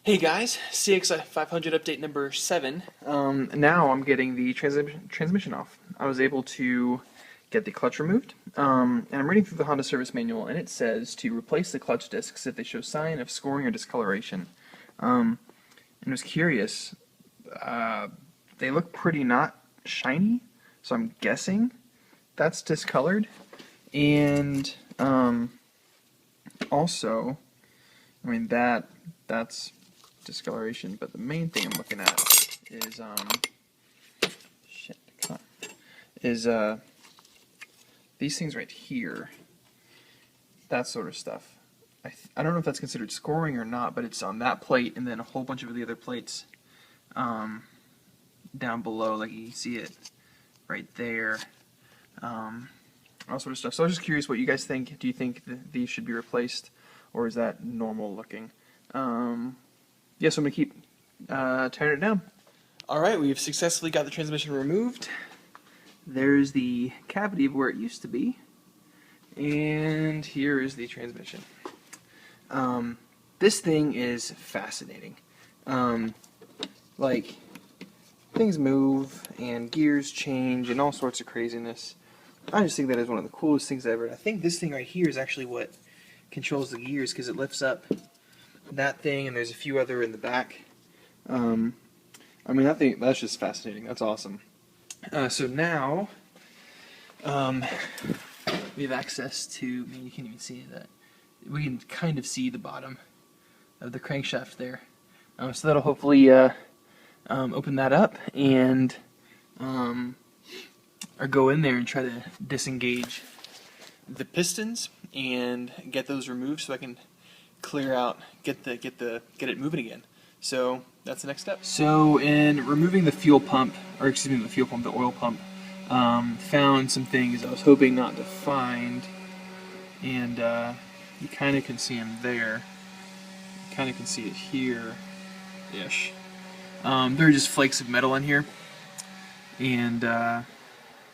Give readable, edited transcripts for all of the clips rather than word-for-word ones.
Hey guys, CX500 update number 7. Now I'm getting the transmission off. I was able to get the clutch removed, and I'm reading through the Honda service manual, and it says to replace the clutch discs if they show sign of scoring or discoloration. And I was curious, they look pretty not shiny, so I'm guessing that's discolored. And also, I mean that's discoloration, but the main thing I'm looking at is these things right here, that sort of stuff. I don't know if that's considered scoring or not, but it's on that plate and then a whole bunch of the other plates down below, like you can see it right there, all sort of stuff. So I was just curious what you guys think. Do you think these should be replaced, or is that normal looking? Yeah, so I'm going to keep tearing it down. Alright, we've successfully got the transmission removed. There's the cavity of where it used to be. And here is the transmission. This thing is fascinating. Like, things move and gears change and all sorts of craziness. I just think that is one of the coolest things ever. I think this thing right here is actually what controls the gears, because it lifts up that thing, and there's a few other in the back. I mean, that's just fascinating. That's awesome. So now we have access to, I mean, you can't even see that. We can kind of see the bottom of the crankshaft there. So that'll hopefully open that up and or go in there and try to disengage the pistons and get those removed so I can clear out, get it moving again. So that's the next step. So in removing the fuel pump, or excuse me, the oil pump, found some things I was hoping not to find, and you kind of can see them there. You kind of can see it here-ish. There are just flakes of metal in here, and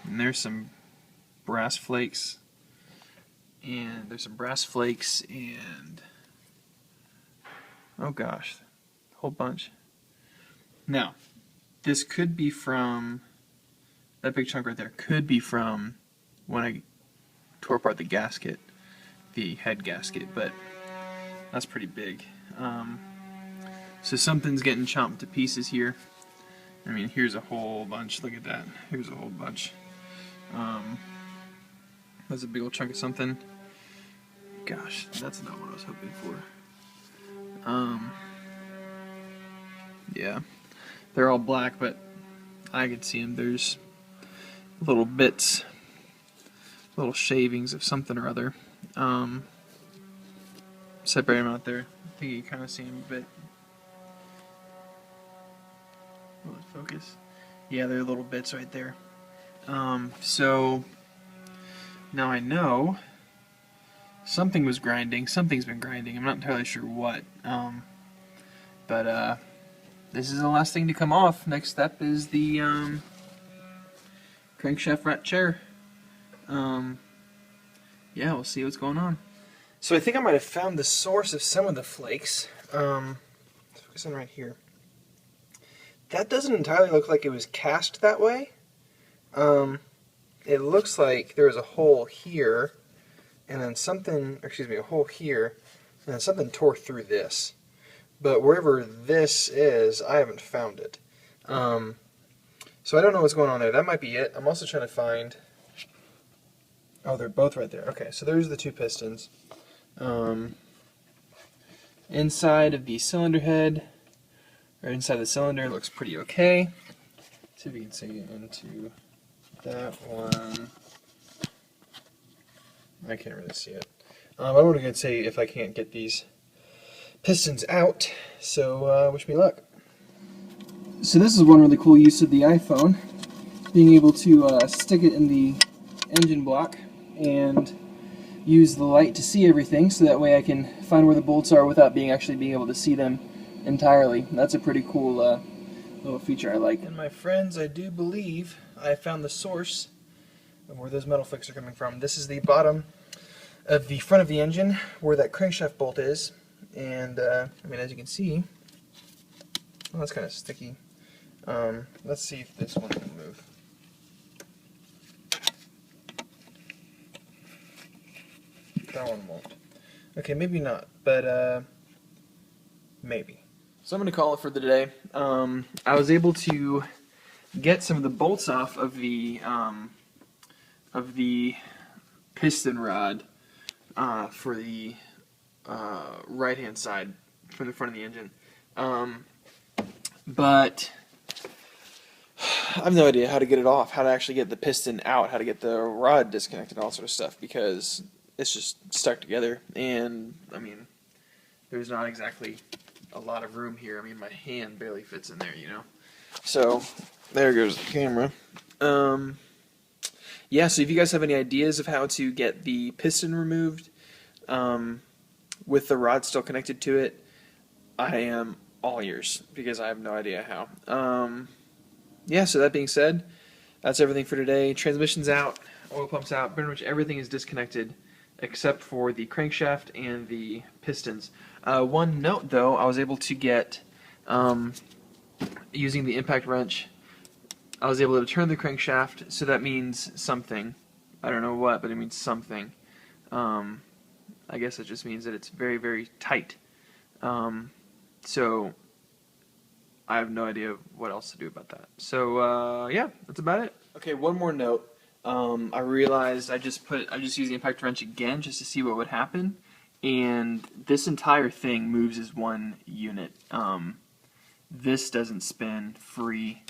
there's some brass flakes, and oh gosh, a whole bunch. Now, this could be from, that big chunk right there could be from when I tore apart the gasket, the head gasket, but that's pretty big. So something's getting chomped to pieces here. I mean, here's a whole bunch, look at that, here's a whole bunch. That's a big old chunk of something. Gosh, that's not what I was hoping for. Yeah, they're all black, but I could see them. There's little bits, little shavings of something or other. Separate them out there. I think you kind of see them a bit. Will it focus? Yeah, they're little bits right there. So now I know something was grinding. Something's been grinding. I'm not entirely sure what. But this is the last thing to come off. Next step is the crankshaft rat chair. Yeah, we'll see what's going on. So I think I might have found the source of some of the flakes. Focus on right here. That doesn't entirely look like it was cast that way. It looks like there was a hole here, and then something, or excuse me, a hole here, and then something tore through this. But wherever this is, I haven't found it. So I don't know what's going on there. That might be it. I'm also trying to find... Oh, they're both right there. Okay, so there's the two pistons. Inside of the cylinder head, or inside the cylinder, looks pretty okay. Let's see if we can see into that one. I can't really see it. I'm going to say if I can't get these pistons out, so wish me luck. So this is one really cool use of the iPhone, being able to stick it in the engine block and use the light to see everything, so that way I can find where the bolts are without actually being able to see them entirely. That's a pretty cool little feature I like. And my friends, I do believe I found the source of where those metal flakes are coming from. This is the bottom of the front of the engine where that crankshaft bolt is, and I mean, as you can see, Well, that's kind of sticky. Let's see if this one can move. That one won't. Okay, maybe not, but maybe. So I'm going to call it for the day. I was able to get some of the bolts off of the piston rod for the right-hand side from the front of the engine. But I have no idea how to get it off, how to actually get the piston out, how to get the rod disconnected, all sort of stuff, because it's just stuck together, and I mean, there's not exactly a lot of room here. I mean, my hand barely fits in there, you know. So there goes the camera. Yeah, so if you guys have any ideas of how to get the piston removed with the rod still connected to it, I am all ears, because I have no idea how. Yeah, so that being said, that's everything for today. Transmission's out, oil pump's out, pretty much everything is disconnected except for the crankshaft and the pistons. One note though, I was able to get, using the impact wrench, I was able to turn the crankshaft, so that means something. I don't know what, but it means something. I guess it just means that it's very, very tight. So I have no idea what else to do about that. So yeah, that's about it. Okay, one more note. I realized I just used the impact wrench again just to see what would happen, and this entire thing moves as one unit. This doesn't spin free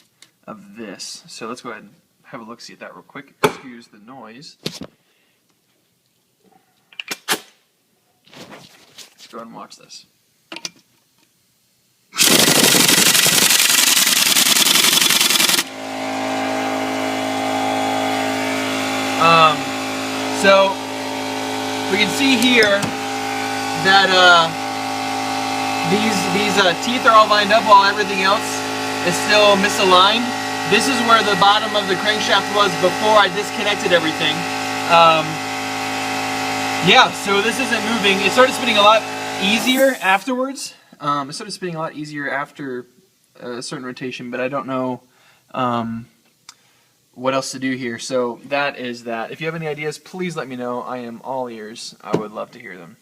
of this. So let's go ahead and have a look-see at that real quick. Excuse the noise. Let's go ahead and watch this. So we can see here that these teeth are all lined up while everything else is still misaligned. This is where the bottom of the crankshaft was before I disconnected everything. Yeah, so this isn't moving. It started spinning a lot easier afterwards. It started spinning a lot easier after a certain rotation, but I don't know what else to do here. So that is that. If you have any ideas, please let me know. I am all ears. I would love to hear them.